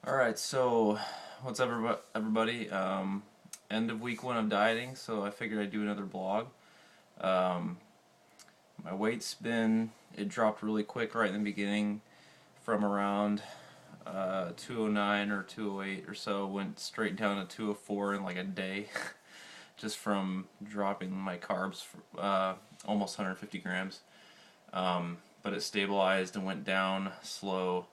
Alright, so what's up everybody? End of week one of dieting, so I figured I'd do another blog. Um, my it dropped really quick right in the beginning from around 209 or 208 or so, went straight down to 204 in like a day, just from dropping my carbs for, almost 150 grams. But it stabilized and went down slow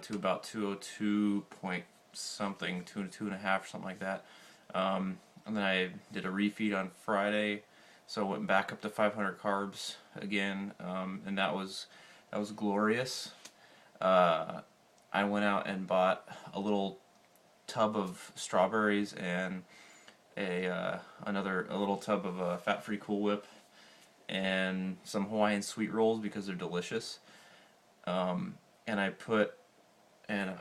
to about 202 point something, two and a half, or something like that. And then I did a refeed on Friday, so I went back up to 500 carbs again, and that was glorious. I went out and bought a little tub of strawberries and a little tub of fat-free Cool Whip and some Hawaiian sweet rolls because they're delicious. And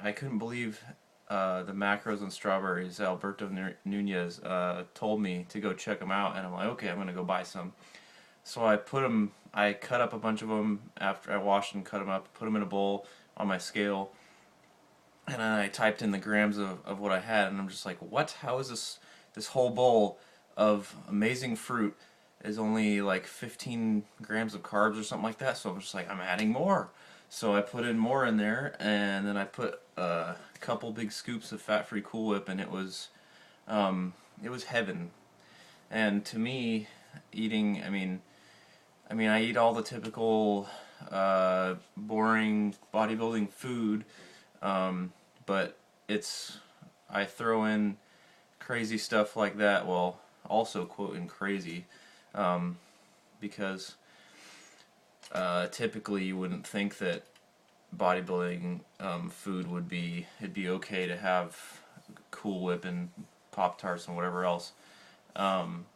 I couldn't believe the macros on strawberries. Alberto Nunez told me to go check them out, and I'm like, okay, I'm gonna go buy some. So I cut up a bunch of them after I washed and cut them up, put them in a bowl on my scale, and then I typed in the grams of what I had, and I'm just like, what? How is this whole bowl of amazing fruit is only like 15 grams of carbs or something like that? So I'm just like, I'm adding more. So I put in more in there, and then I put a couple big scoops of fat-free Cool Whip, and it was heaven. And to me, eating, I eat all the typical boring bodybuilding food, but I throw in crazy stuff like that. Well, also quoting crazy, because typically you wouldn't think that bodybuilding food it'd be okay to have Cool Whip and Pop Tarts and whatever else. Um,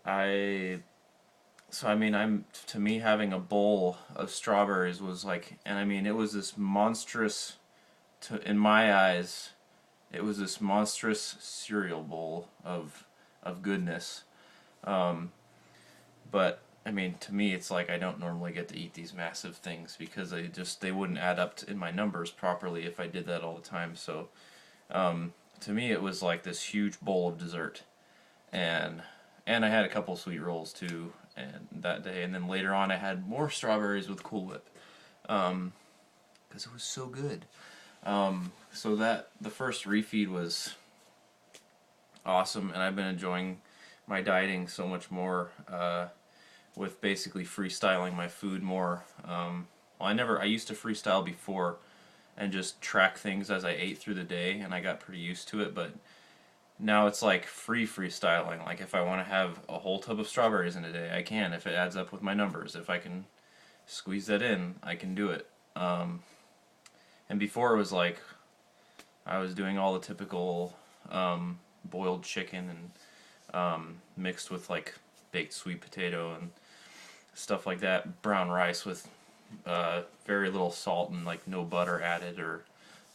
I so I mean I'm to me having a bowl of strawberries was like, and it was this monstrous, in my eyes, it was this monstrous cereal bowl of goodness. Um, but to me, it's like I don't normally get to eat these massive things because they wouldn't add up in my numbers properly if I did that all the time. So to me, it was like this huge bowl of dessert, and I had a couple sweet rolls too, and that day, and then later on I had more strawberries with Cool Whip, because it was so good. So that the first refeed was awesome, and I've been enjoying my dieting so much more, with basically freestyling my food more. I used to freestyle before and just track things as I ate through the day, and I got pretty used to it, but now it's like freestyling. Like if I want to have a whole tub of strawberries in a day, I can, if it adds up with my numbers. If I can squeeze that in, I can do it. And before it was like I was doing all the typical boiled chicken and mixed with like baked sweet potato and stuff like that, brown rice with very little salt and like no butter added or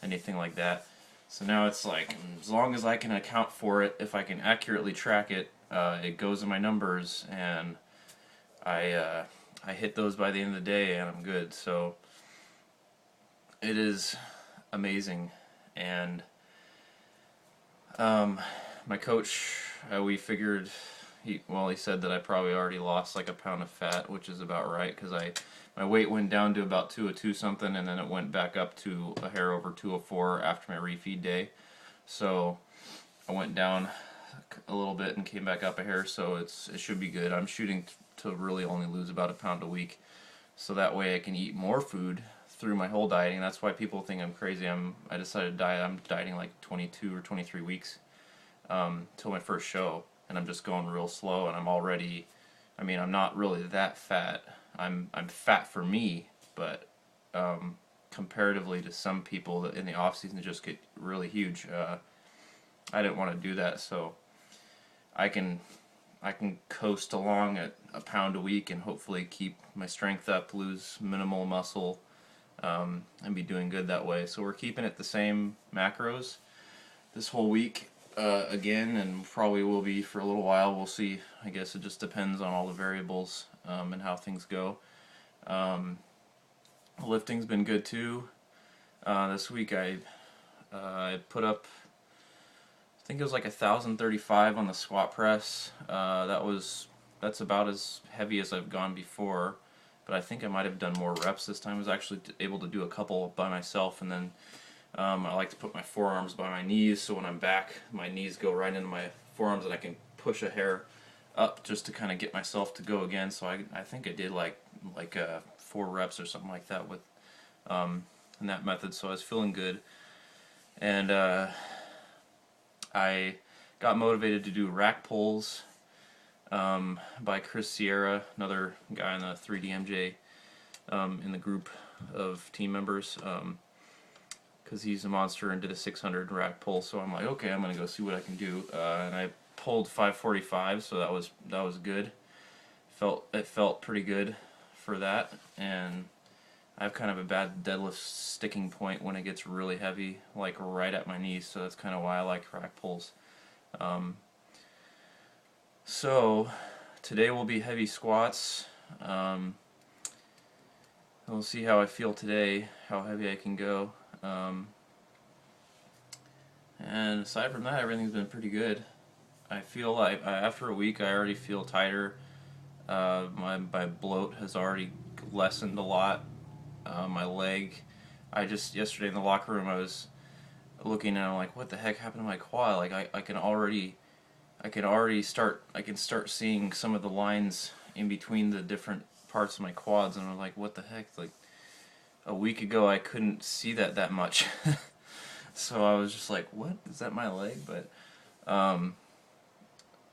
anything like that. So now it's like, as long as I can account for it, if I can accurately track it, it goes in my numbers, and I hit those by the end of the day, and I'm good. So it is amazing. And my coach, we figured, he said that I probably already lost like a pound of fat, which is about right, because my weight went down to about 202 something, and then it went back up to a hair over 204 after my refeed day. So I went down a little bit and came back up a hair, so it should be good. I'm shooting to really only lose about a pound a week, so that way I can eat more food through my whole dieting. That's why people think I'm crazy. I decided to diet. I'm dieting like 22 or 23 weeks till my first show, and I'm just going real slow, and I'm not really that fat. I'm fat for me, but comparatively to some people that in the off season just get really huge, I didn't want to do that, so I can coast along at a pound a week and hopefully keep my strength up, lose minimal muscle, and be doing good that way. So we're keeping it the same macros this whole week, again, and probably will be for a little while. We'll see. I guess it just depends on all the variables, and how things go. Lifting's been good too. This week I put up, I think it was like 1,035 on the squat press. That's about as heavy as I've gone before, but I think I might have done more reps this time. I was actually able to do a couple by myself, and then I like to put my forearms by my knees, so when I'm back, my knees go right into my forearms, and I can push a hair up just to kind of get myself to go again. So I think I did like 4 reps or something like that with in that method. So I was feeling good, and I got motivated to do rack pulls by Chris Sierra, another guy in the 3DMJ in the group of team members, because he's a monster and did a 600 rack pull. So I'm like, okay, I'm gonna go see what I can do, and I pulled 545, so that was good. It felt pretty good for that, and I have kind of a bad deadlift sticking point when it gets really heavy, like right at my knees, so that's kind of why I like rack pulls. So today will be heavy squats. We'll see how I feel today, how heavy I can go. And aside from that, everything's been pretty good. I feel like after a week, I already feel tighter. My bloat has already lessened a lot. My leg, yesterday in the locker room, I was looking and I'm like, what the heck happened to my quad? Like I can start seeing some of the lines in between the different parts of my quads, and I'm like, what the heck? Like a week ago I couldn't see that much. So I was just like, what? Is that my leg? But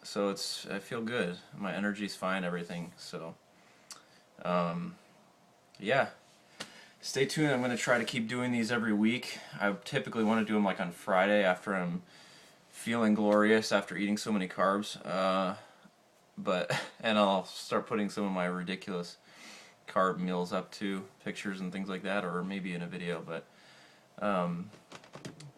so I feel good. My energy's fine, everything. So yeah. Stay tuned. I'm going to try to keep doing these every week. I typically want to do them like on Friday after I'm feeling glorious after eating so many carbs. And I'll start putting some of my ridiculous carb meals up to pictures and things like that, or maybe in a video. But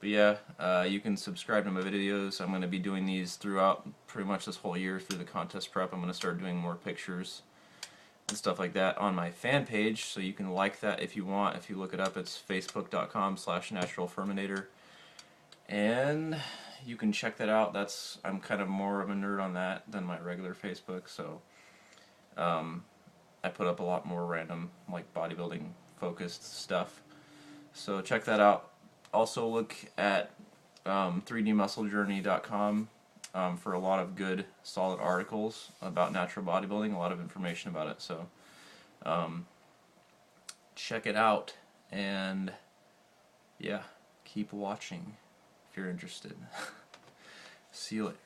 yeah, you can subscribe to my videos. I'm going to be doing these throughout pretty much this whole year through the contest prep. I'm going to start doing more pictures and stuff like that on my fan page, so you can like that if you want. If you look it up, it's facebook.com/naturalfirminator, and you can check that out. I'm kind of more of a nerd on that than my regular Facebook, so I put up a lot more random, like bodybuilding focused stuff, so check that out. Also look at 3dmusclejourney.com for a lot of good, solid articles about natural bodybuilding, a lot of information about it. So check it out, and yeah, keep watching if you're interested. See you later.